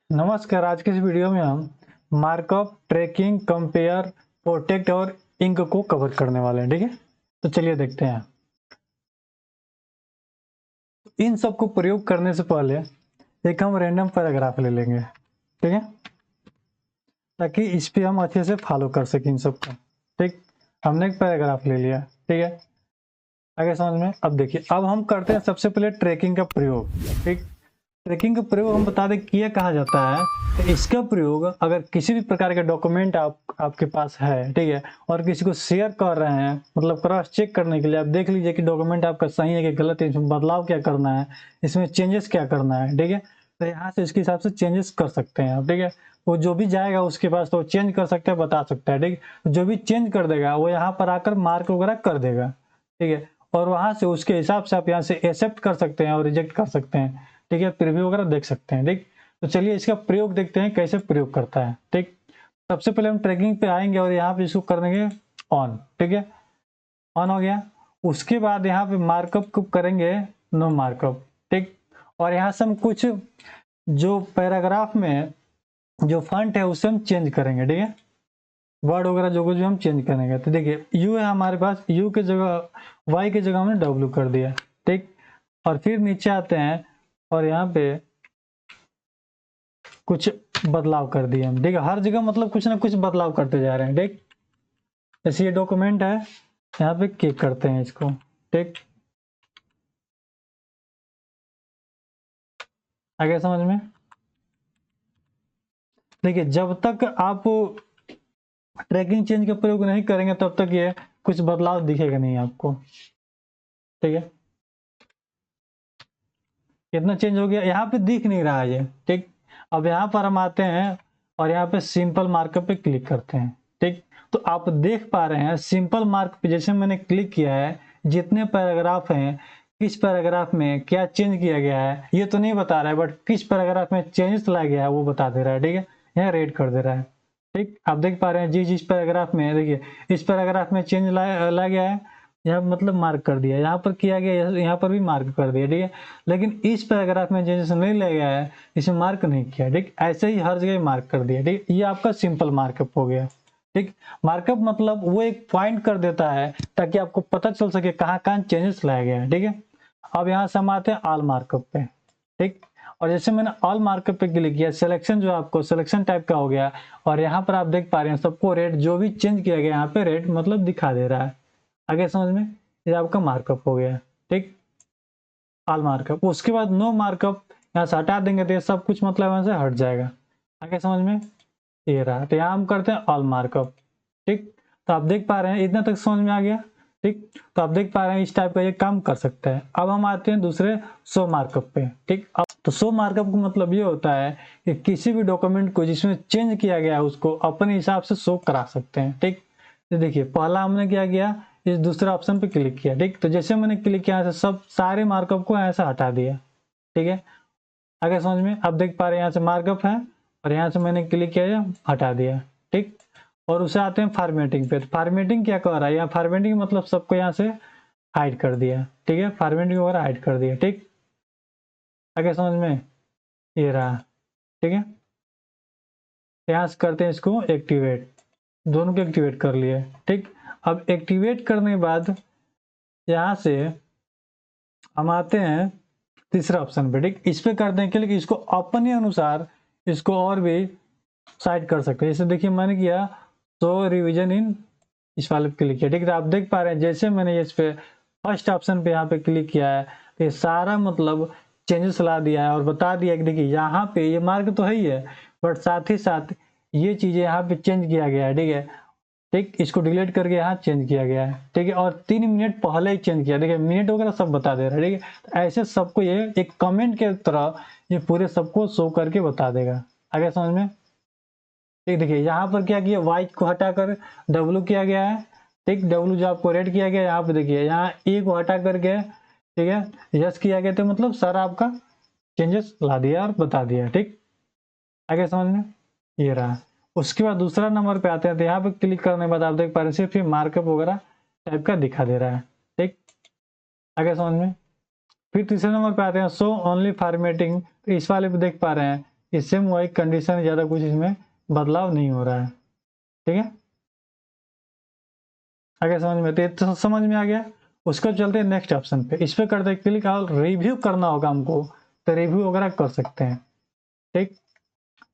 नमस्कार। आज के इस वीडियो में हम मार्कअप, ट्रैकिंग, कंपेयर, प्रोटेक्ट और इंक को कवर करने वाले हैं। ठीक है, तो चलिए देखते हैं। इन सब को प्रयोग करने से पहले एक हम रैंडम पैराग्राफ ले लेंगे, ठीक है, ताकि इस पे हम अच्छे से फॉलो कर सकें इन सबको। ठीक, हमने एक पैराग्राफ ले लिया, ठीक है, आगे समझ में। अब देखिए, अब हम करते हैं सबसे पहले ट्रैकिंग का प्रयोग। ठीक, ट्रैकिंग का प्रयोग हम बता दें किया कहा जाता है। तो इसका प्रयोग अगर किसी भी प्रकार के डॉक्यूमेंट आपके पास है, ठीक है, और किसी को शेयर कर रहे हैं, मतलब क्रॉस चेक करने के लिए, आप देख लीजिए कि डॉक्यूमेंट आपका सही है कि गलत है, इसमें बदलाव क्या करना है, इसमें चेंजेस क्या करना है। ठीक है, तो यहाँ से इसके हिसाब से चेंजेस कर सकते हैं आप। ठीक है, वो जो भी जाएगा उसके पास तो चेंज कर सकता है, बता सकता है। ठीक है, जो भी चेंज कर देगा वो यहाँ पर आकर मार्क वगैरह कर देगा। ठीक है, और वहां से उसके हिसाब से आप यहाँ से एक्सेप्ट कर सकते हैं और रिजेक्ट कर सकते हैं। ठीक है, प्रीव्यू वगैरह देख सकते हैं। ठीक, तो चलिए इसका प्रयोग देखते हैं कैसे प्रयोग करता है। ठीक, सबसे पहले हम ट्रैकिंग पे आएंगे और यहाँ पे इसको कर देंगे ऑन। ठीक है, ऑन हो गया। उसके बाद यहाँ पे मार्कअप को करेंगे नो मार्कअप। ठीक, और यहाँ से हम कुछ जो पैराग्राफ में जो फॉन्ट है उसे हम चेंज करेंगे। ठीक है, वर्ड वगैरह जो कुछ भी हम चेंज करेंगे। तो देखिए यू है हमारे पास, यू के जगह वाई की जगह हमने डब्ल्यू कर दिया। ठीक, और फिर नीचे आते हैं और यहाँ पे कुछ बदलाव कर दिए हम। ठीक है, हर जगह मतलब कुछ ना कुछ बदलाव करते जा रहे हैं। ठीक, जैसे ये डॉक्यूमेंट है, यहाँ पे क्लिक करते हैं इसको। ठीक, आगे समझ में। देखिए जब तक आप ट्रैकिंग चेंज का प्रयोग नहीं करेंगे तब तक ये कुछ बदलाव दिखेगा नहीं आपको। ठीक है, कितना चेंज हो गया यहाँ पे दिख नहीं रहा है ये। ठीक, अब यहाँ पर हम आते हैं और यहाँ पे सिंपल मार्कअप पे क्लिक करते हैं। ठीक, तो आप देख पा रहे हैं सिंपल मार्क पे जैसे मैंने क्लिक किया है, जितने पैराग्राफ हैं, किस पैराग्राफ में क्या चेंज किया गया है ये तो नहीं बता रहा है, बट किस पैराग्राफ में चेंजेस लाया गया है वो बता दे रहा है। ठीक है, यहाँ रेड कर दे रहा है। ठीक, आप देख पा रहे हैं जिस पैराग्राफ में, देखिए इस पैराग्राफ में चेंज लाया गया है, यहाँ मतलब मार्क कर दिया, यहाँ पर किया गया, यहाँ पर भी मार्क कर दिया। ठीक है, लेकिन इस पैराग्राफ में जैसे नहीं लिया गया है, इसमें मार्क नहीं किया। ठीक, ऐसे ही हर जगह मार्क कर दिया। ठीक, ये आपका सिंपल मार्कअप हो गया। ठीक, मार्कअप मतलब वो एक पॉइंट कर देता है ताकि आपको पता चल सके कहाँ कहाँ चेंजेस लाया गया है। ठीक है, अब यहाँ से हम आते हैं ऑल मार्कअप पे। ठीक, और जैसे मैंने ऑल मार्कअप पे क्लिक किया, सिलेक्शन जो आपको सिलेक्शन टाइप का हो गया, और यहाँ पर आप देख पा रहे हैं सबको रेट जो भी चेंज किया गया यहाँ पे रेट मतलब दिखा दे रहा है। आगे समझ में, ये आपका मार्कअप हो गया। ठीक, ऑल मार्कअप। उसके बाद नो मार्कअप, यहाँ से हटा देंगे तो ये सब कुछ मतलब यहाँ से हट जाएगा। आगे समझ में, ये रहा। तो यहाँ हम करते हैं ऑल मार्कअप। ठीक, तो आप देख पा रहे हैं इतना तक समझ में आ गया। ठीक, तो आप देख पा रहे हैं इस टाइप का ये काम कर सकता है। अब हम आते हैं दूसरे शो मार्कअप पे। ठीक, अब तो शो मार्कअप का मतलब ये होता है कि किसी भी डॉक्यूमेंट को जिसमें चेंज किया गया है उसको अपने हिसाब से शो करा सकते हैं। ठीक, तो देखिए पहला हमने क्या किया, इस दूसरे ऑप्शन पे क्लिक किया। ठीक, तो जैसे मैंने क्लिक किया यहाँ से सब सारे मार्कअप को यहाँ से हटा दिया। ठीक है, आगे समझ में। आप देख पा रहे हैं यहाँ से मार्कअप है और यहाँ से मैंने क्लिक किया हटा दिया। ठीक, और उसे आते हैं फॉर्मेटिंग पे। तो फॉर्मेटिंग क्या कर रहा है, यहाँ फॉर्मेटिंग मतलब सबको यहाँ से हाइड कर दिया। ठीक है, फॉर्मेटिंग वगैरह हाइड कर दिया। ठीक, आगे समझ में, ये रहा। ठीक है, यहाँ से करते हैं इसको एक्टिवेट, दोनों को एक्टिवेट कर लिए। ठीक, अब एक्टिवेट करने के बाद यहाँ से हम आते हैं तीसरा ऑप्शन पे। ठीक, इस पे करने के लिए इसको अपने अनुसार इसको और भी साइड कर सकते हैं। जैसे देखिए मैंने किया तो रिवीजन इन, इस वाले पे क्लिक किया। ठीक है, आप देख पा रहे हैं जैसे मैंने इस पे फर्स्ट ऑप्शन पे यहाँ पे क्लिक किया है तो ये सारा मतलब चेंजेस ला दिया है और बता दिया कि देखिए यहाँ पे ये मार्क तो है ही है, बट साथ ही साथ ये चीजें यहाँ पे चेंज किया गया है। ठीक है, ठीक, इसको डिलीट करके यहाँ चेंज किया गया है। ठीक है, और 3 मिनट पहले ही चेंज किया। देखिए मिनट वगैरह सब बता दे रहा है। ठीक है, तो ऐसे सबको ये एक कमेंट के तरह ये पूरे सबको शो करके बता देगा। आगे समझ में। ठीक, देखिए यहाँ पर क्या किया, वाई को हटाकर डब्लू किया गया है। ठीक, डब्लू जो आपको रेड किया गया, यहाँ पे देखिए यहाँ ई को हटा करके, ठीक है, यस किया गया, तो मतलब सारा आपका चेंजेस ला दिया और बता दिया। ठीक, आगे समझ में, ये रहा। उसके बाद दूसरा नंबर पे आते हैं तो यहाँ पे क्लिक करने के बाद आप देख पा रहे हैं सिर्फ मार्कअप वगैरह टाइप का दिखा दे रहा है। ठीक, आगे समझ में। फिर तीसरे नंबर पे आते हैं शो ओनली फॉर्मेटिंग। तो इस वाले पे देख पा रहे हैं इससे वही कंडीशन, ज़्यादा कुछ इसमें बदलाव नहीं हो रहा है। ठीक है, आगे समझ में, तो समझ में आ गया। उसको चलते हैं नेक्स्ट ऑप्शन पे, इस पे करते हैं क्लिक और रिव्यू करना होगा हमको, तो रिव्यू वगैरह कर सकते हैं। ठीक,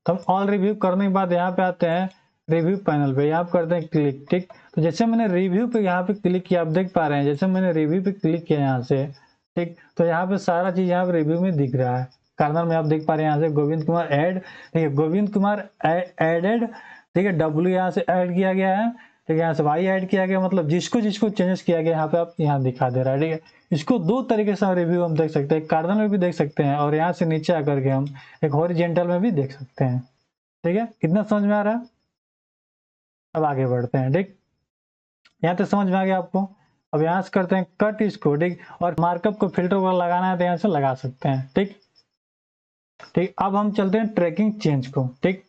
तो हम ऑल रिव्यू करने के बाद यहाँ पे आते हैं रिव्यू पैनल पे, यहाँ पे करते हैं क्लिक। ठीक, तो जैसे मैंने रिव्यू पे यहाँ पे क्लिक किया, आप देख पा रहे हैं जैसे मैंने रिव्यू पे क्लिक किया यहाँ से, ठीक, तो यहाँ पे सारा चीज यहाँ पे रिव्यू में दिख रहा है। कार्नर में आप देख पा रहे हैं यहाँ से गोविंद कुमार ऐड, ठीक है, गोविंद कुमार एडेड, ठीक है, डब्ल्यू यहाँ से ऐड किया गया है, ठीक है, यहाँ से वाई ऐड किया गया, मतलब जिसको जिसको चेंजेस किया गया यहाँ पे आप यहाँ दिखा दे रहा है। ठीक है, इसको दो तरीके से रिव्यू हम देख सकते हैं, कार्नर में भी देख सकते हैं और यहाँ से नीचे आकर के हम एक हॉरिजॉन्टल में भी देख सकते हैं। ठीक है, कितना समझ में आ रहा है? अब आगे बढ़ते हैं। ठीक, यहाँ तक समझ में आ गया आपको। अब यहाँ से करते हैं कट इसको, ठीक, और मार्कअप को फिल्टर वगैरह लगाना है तो यहाँ से लगा सकते हैं। ठीक, ठीक, अब हम चलते हैं ट्रैकिंग चेंज को। ठीक,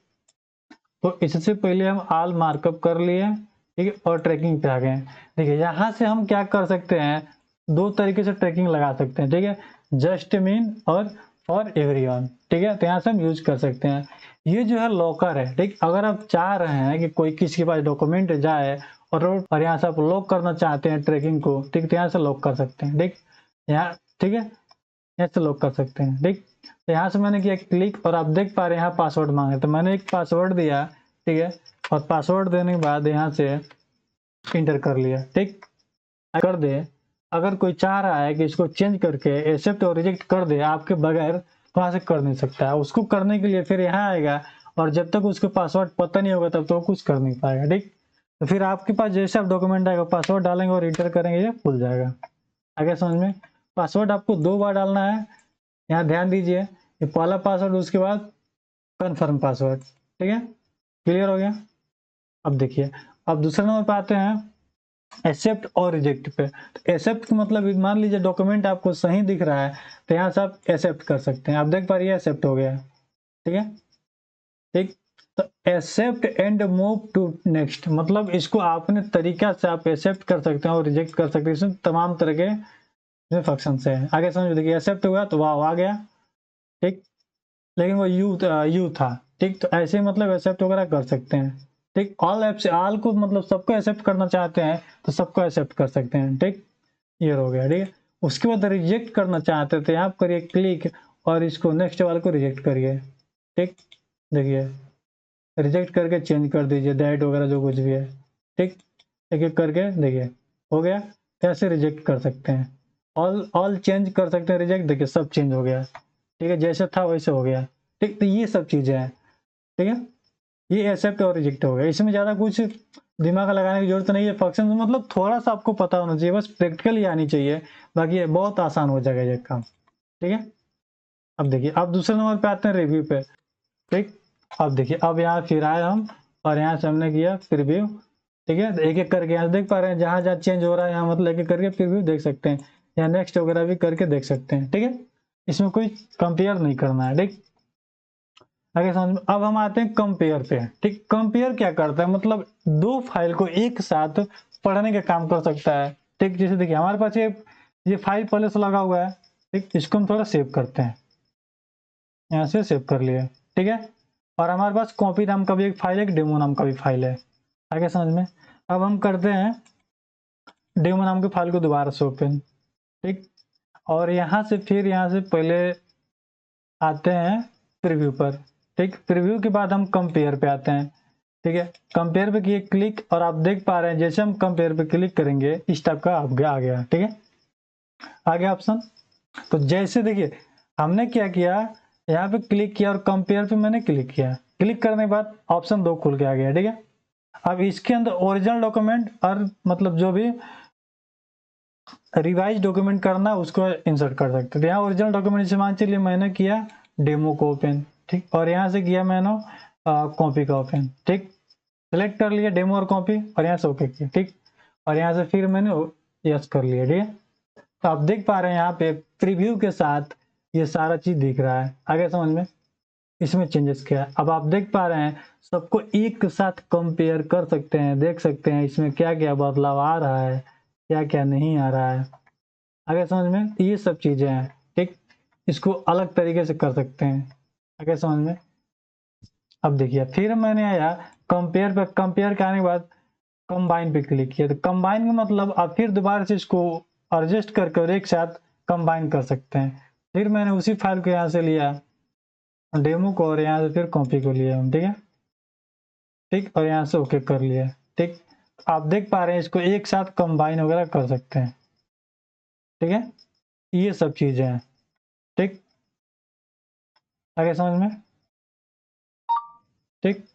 तो इससे पहले हम ऑल मार्कअप कर लिए, ठीक है, और ट्रैकिंग पे आ गए। देखिए यहाँ से हम क्या कर सकते हैं, दो तरीके से ट्रैकिंग लगा सकते हैं। ठीक है, जस्ट मीन और फॉर एवरीवन। ठीक है, तो यहाँ से हम यूज कर सकते हैं। ये जो है लॉकर है। ठीक, अगर आप चाह रहे हैं कि कोई किसी के पास डॉक्यूमेंट जाए और यहाँ से आप लॉक करना चाहते हैं ट्रैकिंग को, ठीक, तो यहाँ से लॉक कर सकते हैं। ठीक, यहाँ, ठीक है, यहाँ से लॉक कर सकते हैं। ठीक, तो यहाँ से मैंने किया क्लिक और आप देख पा रहे हैं यहाँ पासवर्ड मांगे, तो मैंने एक पासवर्ड दिया। ठीक है, और पासवर्ड देने के बाद यहाँ से इंटर कर लिया। ठीक, कर दे, अगर कोई चाह रहा है कि इसको चेंज करके एक्सेप्ट और रिजेक्ट कर दे आपके बगैर, तो वहाँ से कर नहीं सकता है। उसको करने के लिए फिर यहाँ आएगा और जब तक उसको पासवर्ड पता नहीं होगा तब तो कुछ कर नहीं पाएगा। ठीक, तो फिर आपके पास जैसे आप डॉक्यूमेंट आएगा पासवर्ड डालेंगे और इंटर करेंगे, ये खुल जाएगा। आगे समझ में, पासवर्ड आपको 2 बार डालना है, यहाँ ध्यान दीजिए, ये पहला पासवर्ड, उसके बाद कन्फर्म पासवर्ड। ठीक है, क्लियर हो गया। अब देखिए, अब दूसरे नंबर पे आते हैं एक्सेप्ट और रिजेक्ट पे। तो एक्सेप्ट का मतलब मान लीजिए डॉक्यूमेंट आपको सही दिख रहा है तो यहाँ से आप एक्सेप्ट कर सकते हैं। आप देख पा रही है एक्सेप्ट हो गया। ठीक है, ठीक, तो accept and move to next, मतलब इसको अपने तरीका से आप एक्सेप्ट कर सकते हैं और रिजेक्ट कर सकते हैं। इसमें तमाम तरह के फंक्शन है। आगे समझ देखिए, एक्सेप्ट हुआ तो वाह आ गया। ठीक, लेकिन वो यू था। ठीक, तो ऐसे मतलब एक्सेप्ट वगैरह कर सकते हैं। ठीक, ऑल ऐप से ऑल को मतलब सबको एक्सेप्ट करना चाहते हैं तो सबको एक्सेप्ट कर सकते हैं। ठीक, ये हो गया। ठीक है, उसके बाद रिजेक्ट करना चाहते थे, आप करिए क्लिक और इसको नेक्स्ट वाले को रिजेक्ट करिए। ठीक, देखिए रिजेक्ट करके चेंज कर दीजिए दैट वगैरह जो कुछ भी है। ठीक, एक एक करके देखिए हो गया। कैसे रिजेक्ट कर सकते हैं, ऑल ऑल चेंज कर सकते हैं, रिजेक्ट, देखिए सब चेंज हो गया। ठीक है, जैसे था वैसे हो गया। ठीक, तो ये सब चीजें हैं। ठीक है, ये एक्सेप्ट और रिजेक्ट हो गया। इसमें ज्यादा कुछ दिमाग लगाने की जरूरत नहीं है। फंक्शन मतलब थोड़ा सा आपको पता होना चाहिए, बस प्रैक्टिकली आनी चाहिए, बाकी बहुत आसान हो जाएगा ये काम। ठीक है, अब देखिए, अब दूसरे नंबर पे आते हैं रिव्यू पे। ठीक, अब देखिए, अब यहाँ फिर आए हम और यहाँ से हमने किया प्रीव्यू। ठीक है, एक एक करके यहाँ देख पा रहे हैं जहां जहां चेंज हो रहा है, यहाँ मतलब एक एक करके प्रीव्यू देख सकते हैं, या नेक्स्ट वगैरह भी करके देख सकते हैं। ठीक है, इसमें कोई कंपेयर नहीं करना है। ठीक, आगे समझ में। अब हम आते हैं कंपेयर पे। ठीक, कंपेयर क्या करता है, मतलब दो फाइल को एक साथ पढ़ने का काम कर सकता है। ठीक, जैसे देखिए हमारे पास ये फाइल पहले से लगा हुआ है। ठीक, इसको हम थोड़ा सेव करते हैं, यहाँ से सेव कर लिए। ठीक है, और हमारे पास कॉपी नाम का भी एक फाइल है, एक डेमो नाम का भी फाइल है। आगे समझ में। अब हम करते हैं डेमो नाम के फाइल को दोबारा से ओपन। ठीक, और यहाँ से फिर यहाँ से पहले आते हैं प्रीव्यू पर। ठीक, प्रीव्यू के बाद हम कंपेयर पे आते हैं। ठीक है, कंपेयर पे किए क्लिक और आप देख पा रहे हैं जैसे हम कंपेयर पे क्लिक करेंगे इस टाइप का आ गया। ठीक है, आ गया ऑप्शन। तो जैसे देखिए हमने क्या किया, यहाँ पे क्लिक किया और कंपेयर पे मैंने क्लिक किया, क्लिक करने के बाद ऑप्शन 2 खुल के आ गया। ठीक है, अब इसके अंदर ओरिजिनल डॉक्यूमेंट और मतलब जो भी रिवाइज डॉक्यूमेंट करना उसको इंसर्ट कर सकते थे। यहाँ ओरिजिनल डॉक्यूमेंट से मान चलिए मैंने किया डेमो को ओपन। ठीक, और यहाँ से किया मैंने कॉपी का ओपन। ठीक, सेलेक्ट कर लिया डेमो और कॉपी और यहाँ से ओके किया। ठीक, और यहाँ से फिर मैंने यस कर लिया। ठीक है, तो आप देख पा रहे हैं यहाँ पे प्रीव्यू के साथ ये सारा चीज दिख रहा है। आगे समझ में, इसमें चेंजेस किया है। अब आप देख पा रहे हैं सबको एक साथ कंपेयर कर सकते हैं, देख सकते हैं इसमें क्या क्या बदलाव आ रहा है, क्या क्या नहीं आ रहा है। आगे समझ में, ये सब चीजें हैं। ठीक, इसको अलग तरीके से कर सकते हैं। आगे समझ में, अब देखिए फिर मैंने आया कंपेयर पे, कंपेयर करने के बाद कंबाइन पे क्लिक किया, तो कंबाइन का मतलब आप फिर दोबारा से इसको एडजस्ट करके और एक साथ कंबाइन कर सकते हैं। फिर मैंने उसी फाइल को यहाँ से लिया डेमो को और यहाँ से फिर कॉपी को लिया, ठीक है, ठीक, और यहाँ से ओके कर लिया, ठीक। आप देख पा रहे हैं इसको एक साथ कंबाइन वगैरह कर सकते हैं, ठीक है, ये सब चीजें हैं, ठीक, आगे समझ में, ठीक।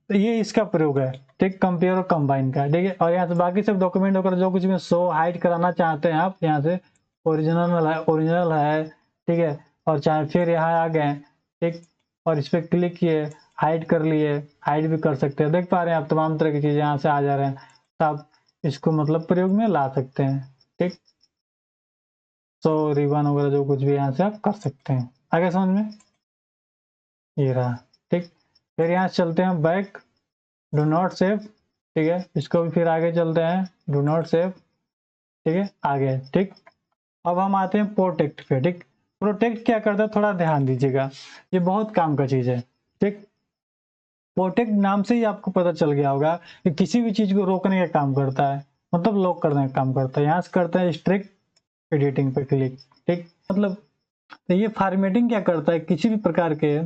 तो ये इसका प्रयोग है, ठीक, कंपेयर और कंबाइन का, ठीक है। और यहाँ से बाकी सब डॉक्यूमेंट वगैरह जो कुछ भी शो हाइड कराना चाहते हैं आप, यहाँ से ओरिजिनल है, ठीक है, और चाहे फिर यहाँ आ गए, ठीक, और इस पर क्लिक किए, हाइड कर लिए, हाइड भी कर सकते हैं। देख पा रहे हैं आप तमाम तरह की चीजें यहाँ से आ जा रहे हैं, तो आप इसको मतलब प्रयोग में ला सकते हैं, ठीक। तो रिबन वगैरह जो कुछ भी यहाँ से आप कर सकते हैं, आगे समझ में, ये रहा, ठीक। फिर यहाँ चलते हैं बैक, डू नॉट सेव, ठीक है, इसको भी फिर आगे चलते हैं, डू नॉट सेव, ठीक है, आगे, ठीक। अब हम आते हैं प्रोटेक्ट पे, ठीक। प्रोटेक्ट क्या करता है थोड़ा ध्यान दीजिएगा, ये बहुत काम का चीज है, ठीक। प्रोटेक्ट नाम से ही आपको पता चल गया होगा कि किसी भी चीज को रोकने का काम करता है, मतलब लॉक करने का काम करता है। यहाँ से करते हैं स्ट्रिक्ट एडिटिंग पे क्लिक, ठीक, मतलब तो ये फॉर्मेटिंग क्या करता है, किसी भी प्रकार के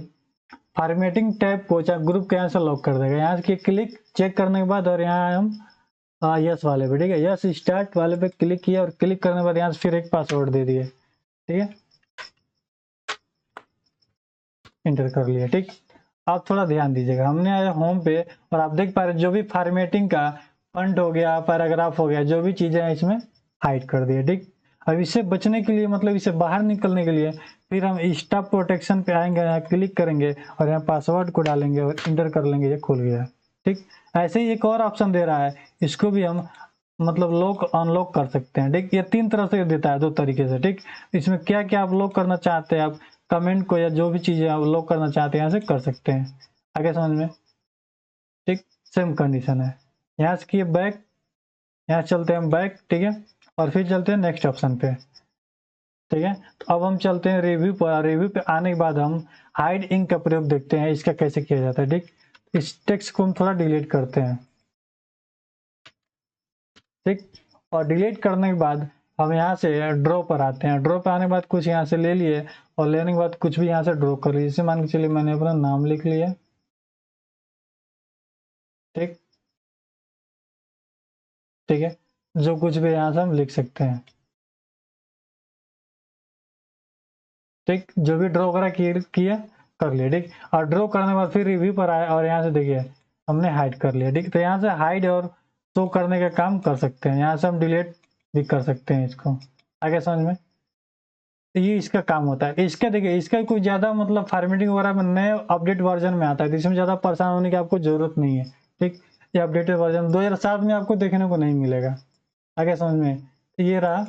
फॉर्मेटिंग टैब को चाहे ग्रुप के यहाँ से लॉक कर देगा। यहाँ से क्लिक चेक करने के बाद और यहाँ हम यस वाले पे, ठीक है, यस स्टार्ट वाले पे क्लिक किया और क्लिक करने के बाद यहाँ से फिर एक पासवर्ड दे दिए, ठीक है, इंटर कर लिया, ठीक। आप थोड़ा ध्यान दीजिएगा, हमने आया होम पे और आप देख पा रहे जो भी फॉर्मेटिंग का फंट हो गया, पैराग्राफ हो गया, जो भी चीजें हैं इसमें हाइड कर दिए, ठीक। अब इससे बचने के लिए मतलब इसे बाहर निकलने के लिए फिर हम स्टॉप प्रोटेक्शन पे आएंगे, यहाँ क्लिक करेंगे और यहाँ पासवर्ड को डालेंगे और इंटर कर लेंगे, ये खुल गया, ठीक। ऐसे ही एक और ऑप्शन दे रहा है, इसको भी हम मतलब लॉक अनलॉक कर सकते हैं, ठीक। ये 3 तरह से देता है, 2 तरीके से, ठीक। इसमें क्या क्या आप लॉक करना चाहते हैं, आप कमेंट को या जो भी चीजें आप लॉक करना चाहते हैं यहाँ से कर सकते हैं, आगे समझ में, ठीक। सेम कंडीशन है, यहाँ से किए बैक, यहाँ चलते हैं बैक, ठीक है, और फिर चलते हैं नेक्स्ट ऑप्शन पे, ठीक है। तो अब हम चलते हैं रिव्यू पर, रिव्यू पे आने के बाद हम हाइड इंक का प्रयोग देखते हैं, इसका कैसे किया जाता है, ठीक। इस टेक्स्ट को हम थोड़ा डिलीट करते हैं, ठीक, और डिलीट करने के बाद हम यहाँ से ड्रॉ पर आते हैं। ड्रॉ पर आने के बाद कुछ यहाँ से ले लिए और लेने के बाद कुछ भी यहाँ से ड्रॉ कर लिए, जैसे मान के चलिए मैंने अपना नाम लिख लिया, ठीक, ठीक है, जो कुछ भी यहाँ से हम लिख सकते हैं, ठीक, जो भी ड्रॉ करा किया कर लिया, ठीक। और ड्रॉ करने के बाद फिर रिव्यू पर आए और यहाँ से देखिए हमने हाइड कर लिया, ठीक। तो यहाँ से हाइड और शो करने का काम कर सकते हैं, यहाँ से हम डिलीट भी कर सकते हैं इसको, आगे समझ में। तो ये इसका काम होता है। इसका देखिए इसका कोई ज़्यादा मतलब फॉर्मेटिंग वगैरह में नए अपडेट वर्जन में आता है, तो इसमें ज़्यादा परेशान होने की आपको ज़रूरत नहीं है, ठीक। ये अपडेटेड वर्जन 2007 में आपको देखने को नहीं मिलेगा, आगे समझ में। तो ये रहा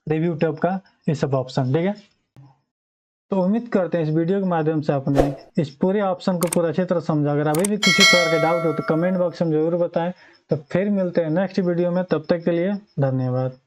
रिव्यू टैब का ये सब ऑप्शन, ठीक है। तो उम्मीद करते हैं इस वीडियो के माध्यम से आपने इस पूरे ऑप्शन को पूरा अच्छी तरह समझा। अगर अभी भी किसी तरह के डाउट हो तो कमेंट बॉक्स में जरूर बताएं। तो फिर मिलते हैं नेक्स्ट वीडियो में, तब तक के लिए धन्यवाद।